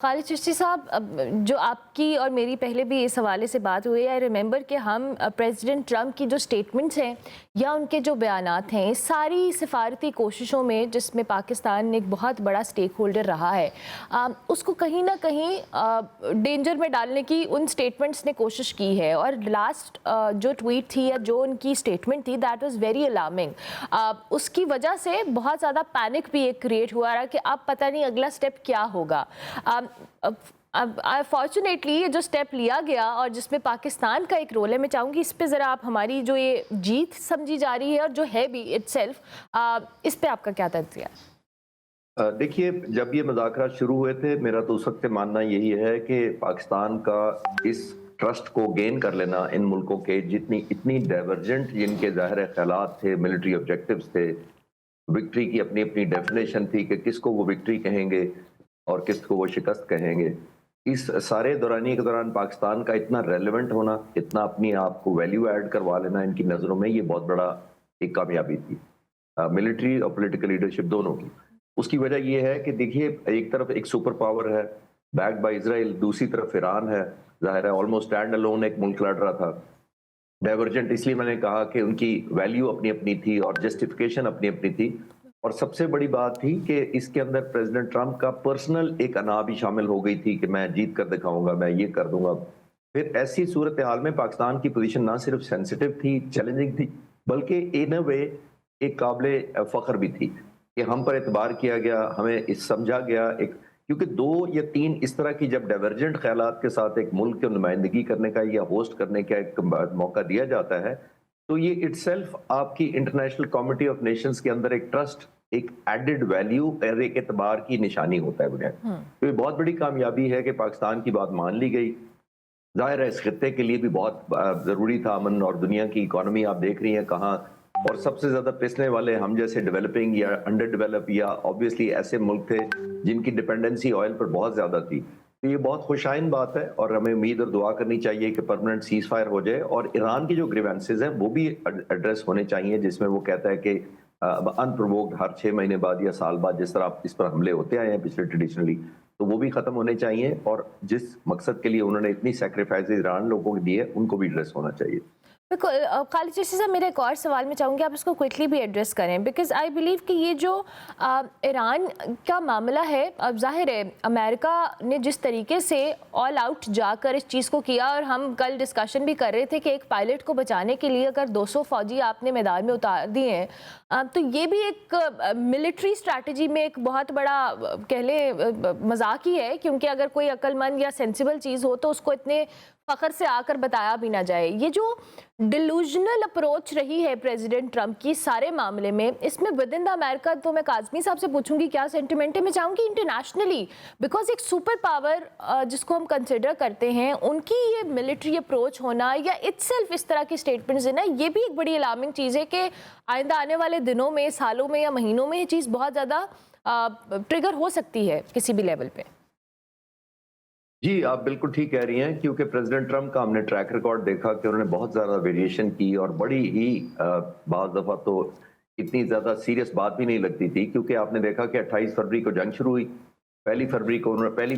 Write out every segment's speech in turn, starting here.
خالد چشتی صاحب، جو آپ کی اور میری پہلے بھی اس حوالے سے بات ہوئی ہے، ریممبر کہ ہم پریزیڈنٹ ٹرمپ کی جو سٹیٹمنٹس ہیں یا ان کے جو بیانات ہیں، ساری سفارتی کوششوں میں جس میں پاکستان ایک بہت بڑا سٹیک ہولڈر رہا ہے، اس کو کہیں نہ کہیں ڈینجر میں ڈالنے کی ان سٹیٹمنٹس نے کوشش کی ہے. اور لاسٹ جو ٹویٹ تھی یا جو ان کی سٹیٹمنٹ تھی، دیٹ واز ویری الارمنگ. اس کی وجہ سے بہت زیادہ پینک بھی ایک کریٹ ہوا رہا کہ اب پتہ نہیں اگلا سٹیپ کیا ہوگا. فارچونیٹلی یہ جو سٹیپ لیا گیا اور جس میں پاکستان کا ایک رول ہے، میں چاہوں گی اس پہ ذرا آپ ہماری جو یہ جیت سمجھی جا رہی ہے اور جو ہے بھی اٹ سیلف، اس پہ آپ کا کیا تجزیہ ہے؟ دیکھیے، جب یہ مذاکرات شروع ہوئے تھے، میرا تو اس وقت ماننا یہی ہے کہ پاکستان کا اس ٹرسٹ کو گین کر لینا ان ملکوں کے اتنی ڈائیورجنٹ جن کے ظاہر خیالات تھے، ملٹری آبجیکٹیوز تھے، وکٹری کی اپنی اپنی ڈیفینیشن تھی کہ کس کو وہ وکٹری کہیں گے اور کس کو وہ شکست کہیں گے. اس سارے دورانیے کے دوران پاکستان کا اتنا ریلیونٹ ہونا، اتنا اپنی آپ کو ویلیو ایڈ کروا لینا ان کی نظروں میں، یہ بہت بڑا ایک کامیابی تھی ملٹری اور پولیٹیکل لیڈرشپ دونوں کی. اس کی وجہ یہ ہے کہ دیکھیے، ایک طرف ایک سپر پاور ہے بیک بائی اسرائیل، دوسری طرف ایران ہے. ظاہر ہے آلموسٹ اسٹینڈ الون ایک ملک لڑ رہا تھا. ڈائیورجنٹ اس لیے میں نے کہا کہ ان کی ویلیو اپنی اپنی تھی اور جسٹیفیکیشن اپنی اپنی تھی. اور سب سے بڑی بات تھی کہ اس کے اندر پریزیڈنٹ ٹرمپ کا پرسنل ایک انا بھی شامل ہو گئی تھی کہ میں جیت کر دکھاؤں گا، میں یہ کر دوں گا. پھر ایسی صورتحال میں پاکستان کی پوزیشن نہ صرف سینسیٹیو تھی، چیلنجنگ تھی، بلکہ ان اے وے ایک قابل فخر بھی تھی کہ ہم پر اعتبار کیا گیا، ہمیں اس سمجھا گیا. کیونکہ 2 یا 3 اس طرح کی جب ڈائیورجنٹ خیالات کے ساتھ ایک ملک کی نمائندگی کرنے کا یا ہوسٹ کرنے کا ایک موقع دیا جاتا ہے، تو یہ اٹ سیلف آپ کی انٹرنیشنل کمیٹی آف نیشنز کے اندر ایک ٹرسٹ، ایک ایڈڈ ویلیو اور ایک اعتبار کی نشانی ہوتا ہے بنیاد. تو یہ بہت بڑی کامیابی ہے کہ پاکستان کی بات مان لی گئی. ظاہر ہے اس خطے کے لیے بھی بہت ضروری تھا امن، اور دنیا کی اکانومی آپ دیکھ رہی ہیں کہاں، اور سب سے زیادہ پسنے والے ہم جیسے ڈیولپنگ یا انڈر ڈیولپ یا آبویسلی ایسے ملک تھے جن کی ڈپینڈنسی آئل پر بہت زیادہ تھی. تو یہ بہت خوشائن بات ہے اور ہمیں امید اور دعا کرنی چاہیے کہ پرماننٹ سیز فائر ہو جائے اور ایران کی جو گریوینسز ہیں وہ بھی ایڈریس ہونے چاہیے، جس میں وہ کہتا ہے کہ ان پرووکڈ ہر 6 مہینے بعد یا سال بعد جس طرح اس پر حملے ہوتے آئے ہیں پچھلے ٹریڈیشنلی، تو وہ بھی ختم ہونے چاہیے. اور جس مقصد کے لیے انہوں نے اتنی سیکریفائز ایران لوگوں کو دی ہے، ان کو بھی ایڈریس ہونا چاہیے. بالکل. خالد چشتی صاحب، میرے ایک اور سوال میں چاہوں گی آپ اس کو کوئکلی بھی ایڈریس کریں، بیکاز آئی بلیو کہ یہ جو ایران کا معاملہ ہے، اب ظاہر ہے امریکہ نے جس طریقے سے آل آؤٹ جا کر اس چیز کو کیا، اور ہم کل ڈسکشن بھی کر رہے تھے کہ ایک پائلٹ کو بچانے کے لیے اگر 200 فوجی آپ نے میدان میں اتار دیے ہیں، تو یہ بھی ایک ملٹری اسٹریٹجی میں ایک بہت بڑا کہہ لیں مذاق ہی ہے، کیونکہ اگر کوئی عقل مند یا سینسیبل چیز ہو تو اس کو اتنے فخر سے آ کر بتایا بھی نہ جائے. یہ جو ڈیلوژنل اپروچ رہی ہے پریزیڈنٹ ٹرمپ کی سارے معاملے میں، اس میں ود ان دا امریکہ، تو میں کاظمی صاحب سے پوچھوں گی کیا سینٹیمنٹ ہے. میں چاہوں گی انٹرنیشنلی، بیکاز ایک سپر پاور جس کو ہم کنسیڈر کرتے ہیں، ان کی یہ ملٹری اپروچ ہونا یا اٹ سیلف اس طرح کی اسٹیٹمنٹس دینا، یہ بھی ایک بڑی الارمنگ چیز ہے کہ آئندہ آنے والے دنوں میں، سالوں میں یا مہینوں میں یہ چیز بہت زیادہ ٹریگر ہو سکتی ہے کسی بھی لیول پہ. جی، آپ بالکل ٹھیک کہہ رہی ہیں، کیونکہ پریزیڈنٹ ٹرمپ کا ہم نے ٹریک ریکارڈ دیکھا کہ انہوں نے بہت زیادہ ویریشن کی اور بڑی ہی بعض دفعہ تو اتنی زیادہ سیریس بات بھی نہیں لگتی تھی. کیونکہ آپ نے دیکھا کہ 28 فروری کو جنگ شروع ہوئی، پہلی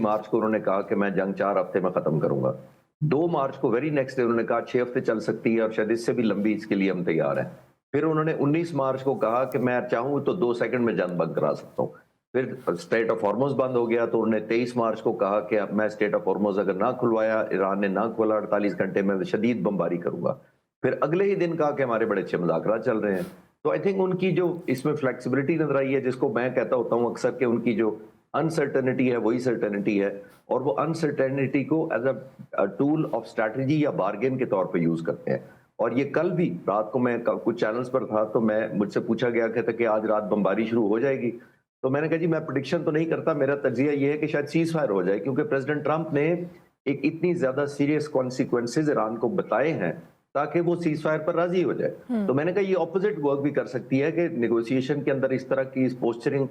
مارچ کو انہوں نے کہا کہ میں جنگ 4 ہفتے میں ختم کروں گا. 2 مارچ کو ویری نیکسٹ ڈے انہوں نے کہا 6 ہفتے چل سکتی ہے اور شاید اس سے بھی لمبی، اس کے لیے ہم تیار ہیں. پھر انہوں نے 19 مارچ کو کہا کہ میں چاہوں تو 2 سیکنڈ میں جنگ بند کرا سکتا ہوں. پھر اسٹریٹ آف ہارموز بند ہو گیا تو انہوں نے 23 مارچ کو کہا کہ میں اسٹریٹ آف ہارموز اگر نہ کھلوایا، ایران نے نہ کھولا 48 گھنٹے میں شدید بمباری کروں گا. پھر اگلے ہی دن کہا کہ ہمارے بڑے اچھے مذاکرات چل رہے ہیں. تو آئی تھنک ان کی جو اس میں فلیکسیبلٹی نظر آئی ہے، جس کو میں کہتا ہوتا ہوں اکثر کہ ان کی جو انسرٹنٹی ہے وہی سرٹنٹی ہے، اور وہ انسرٹنٹی کو as a tool of strategy یا بارگین کے طور پہ یوز کرتے ہیں. اور یہ کل بھی رات کو میں کچھ چینلز پر تھا تو مجھ سے پوچھا گیا کہ آج رات بمباری شروع ہو جائے گی، تو میں نے کہا جی میں پریڈکشن تو نہیں کرتا، میرا تجزیہ یہ ہے کہ شاید سیز فائر ہو جائے، کیونکہ پریزیڈنٹ ٹرمپ نے ایک اتنی زیادہ سیریس کانسیکوینسز ایران کو بتائے ہیں تاکہ وہ سیز فائر پر راضی ہو جائے. تو میں نے کہا یہ اپوزٹ ورک بھی کر سکتی ہے کہ نیگوسیشن کے اندر اس طرح کی پوسچرنگ،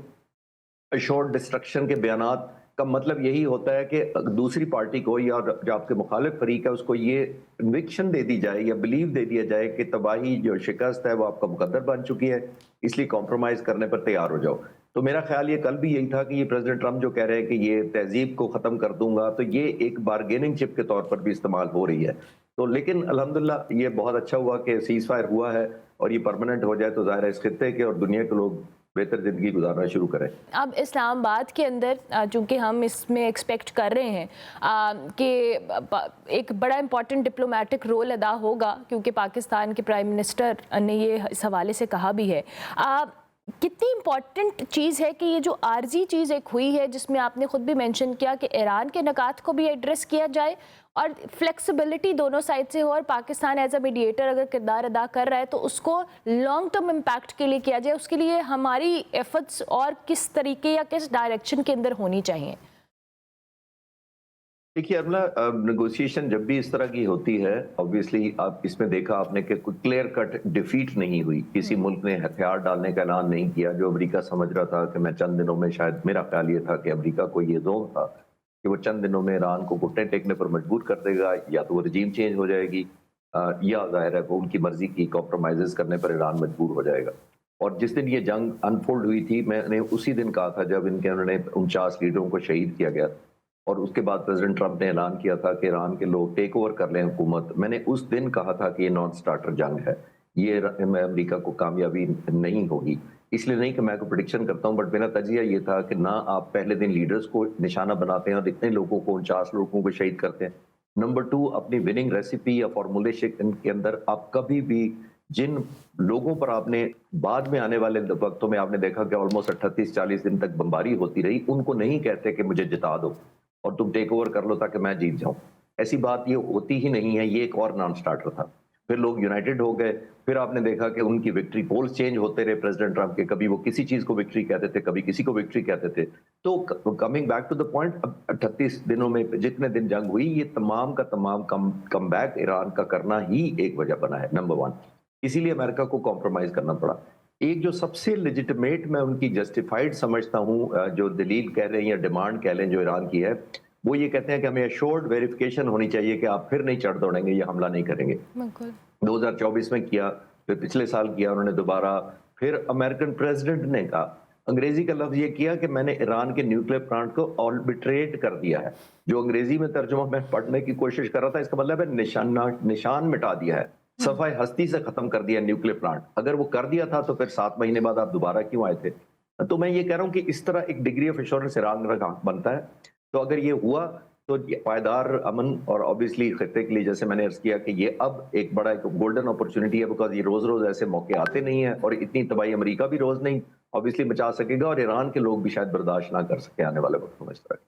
اشورڈ ڈسٹرکشن کے بیانات کا مطلب یہی ہوتا ہے کہ دوسری پارٹی کو یا جو آپ کے مخالف فریق ہے اس کو یہ کنوکشن دے دی جائے یا بلیو دے دیا جائے کہ تباہی جو شکست ہے وہ آپ کا مقدر بن چکی ہے، اس لیے کمپرومائز کرنے پر تیار ہو جاؤ. تو میرا خیال یہ کل بھی یہی تھا کہ یہ پریزیڈنٹ ٹرمپ جو کہہ رہے ہیں کہ یہ تہذیب کو ختم کر دوں گا، تو یہ ایک بارگیننگ چپ کے طور پر بھی استعمال ہو رہی ہے. تو لیکن الحمدللہ یہ بہت اچھا ہوا کہ سیز فائر ہوا ہے، اور یہ پرماننٹ ہو جائے تو ظاہر ہے اس خطے کے اور دنیا کے لوگ بہتر زندگی گزارنا شروع کریں. اب اسلام آباد کے اندر چونکہ ہم اس میں ایکسپیکٹ کر رہے ہیں کہ ایک بڑا امپورٹنٹ ڈپلومیٹک رول ادا ہوگا، کیونکہ پاکستان کے پرائم منسٹر نے یہ اس حوالے سے کہا بھی ہے. کتنی امپورٹنٹ چیز ہے کہ یہ جو عارضی چیز ایک ہوئی ہے، جس میں آپ نے خود بھی مینشن کیا کہ ایران کے نکات کو بھی ایڈریس کیا جائے اور فلیکسیبلٹی دونوں سائڈ سے ہو، اور پاکستان ایز اے میڈیٹر اگر کردار ادا کر رہا ہے تو اس کو لانگ ٹرم امپیکٹ کے لیے کیا جائے، اس کے لیے ہماری ایفرٹس اور کس طریقے یا کس ڈائریکشن کے اندر ہونی چاہیے؟ دیکھیے ارملا، نیگوسیشن جب بھی اس طرح کی ہوتی ہے، obviously آپ اس میں دیکھا آپ نے کہ کوئی کلیئر کٹ ڈیفیٹ نہیں ہوئی، کسی ملک نے ہتھیار ڈالنے کا اعلان نہیں کیا. جو امریکہ سمجھ رہا تھا کہ میں چند دنوں میں، شاید میرا خیال یہ تھا کہ امریکہ کو یہ زون تھا کہ وہ چند دنوں میں ایران کو گھٹنے ٹیکنے پر مجبور کر دے گا، یا تو وہ رجیم چینج ہو جائے گی، یا ظاہر ہے وہ ان کی مرضی کی کمپرومائزز کرنے پر ایران مجبور ہو جائے گا. اور جس دن یہ جنگ انفولڈ ہوئی تھی، میں نے اسی دن کہا تھا جب انہوں نے 49 لیڈروں کو شہید کیا گیا، اور اس کے بعد پریزیڈنٹ ٹرمپ نے اعلان کیا تھا کہ ایران کے لوگ ٹیک اوور کر لیں حکومت. میں نے اس دن کہا تھا کہ یہ نان سٹارٹر جنگ ہے، یہ امریکہ کو کامیابی نہیں ہوگی. اس لیے نہیں کہ میں کوئی پریڈکشن کرتا ہوں، بٹ میرا تجزیہ یہ تھا کہ نہ آپ پہلے دن لیڈرز کو نشانہ بناتے ہیں اور اتنے لوگوں کو، 49 لوگوں کو شہید کرتے ہیں. نمبر 2، اپنی وننگ ریسیپی یا فارمولیشن کے اندر آپ کبھی بھی جن لوگوں پر آپ نے بعد میں آنے والے وقتوں میں آپ نے دیکھا کہ آلموسٹ 38-40 دن تک بمباری ہوتی رہی، ان کو نہیں کہتے کہ مجھے جتا دو اور تم ٹیک اوور کر لو تاکہ میں جیت جاؤں. ایسی بات یہ ہوتی ہی نہیں ہے. یہ ایک اور نان سٹارٹر تھا. پھر لوگ یونائٹڈ ہو گئے. پھر آپ نے دیکھا کہ ان کی وکٹری پولز چینج ہوتے رہے پریزیڈنٹ ٹرمپ کے، کبھی وہ کسی چیز کو وکٹری کہتے تھے، کبھی کسی کو وکٹری کہتے تھے. تو coming back to the point, اب 38 دنوں میں جتنے دن جنگ ہوئی، یہ تمام کا تمام کم بیک ایران کا کرنا ہی ایک وجہ بنا ہے، نمبر 1. اسی لیے امریکہ کو کمپرومائز کرنا پڑا. ایک جو سب سے لیجیٹمیٹ میں ان کی جسٹیفائڈ سمجھتا ہوں جو دلیل کہہ رہے ہیں یا ڈیمانڈ کہہ لیں جو ایران کی ہے، وہ یہ کہتے ہیں کہ ہمیں ایشورڈ ویریفیکیشن ہونی چاہیے کہ آپ پھر نہیں چڑھ دوڑیں گے یا حملہ نہیں کریں گے. 2024 میں کیا، پھر پچھلے سال کیا انہوں نے دوبارہ. پھر امریکن پریزیڈنٹ نے کہا، انگریزی کا لفظ یہ کیا کہ میں نے ایران کے نیوکلیر پلانٹ کو آربیٹریٹ کر دیا ہے. جو انگریزی میں ترجمہ میں پڑھنے کی کوشش کر رہا تھا، اس کا مطلب ہے نشان مٹا دیا ہے، صفحہ ہستی سے ختم کر دیا نیوکلیر پلانٹ. اگر وہ کر دیا تھا تو پھر 7 مہینے بعد آپ دوبارہ کیوں آئے تھے؟ تو میں یہ کہہ رہا ہوں کہ اس طرح ایک ڈگری آف ایشورنس ایران کا بنتا ہے. تو اگر یہ ہوا تو پائیدار امن، اور obviously خطے کے لیے جیسے میں نے عرض کیا کہ یہ اب ایک بڑا ایک گولڈن اپرچونٹی ہے، بیکاز یہ روز روز ایسے موقع آتے نہیں ہیں، اور اتنی تباہی امریکہ بھی روز نہیں obviously بچا سکے گا، اور ایران کے لوگ بھی شاید برداشت نہ کر سکے آنے والے وقتوں میں اس طرح.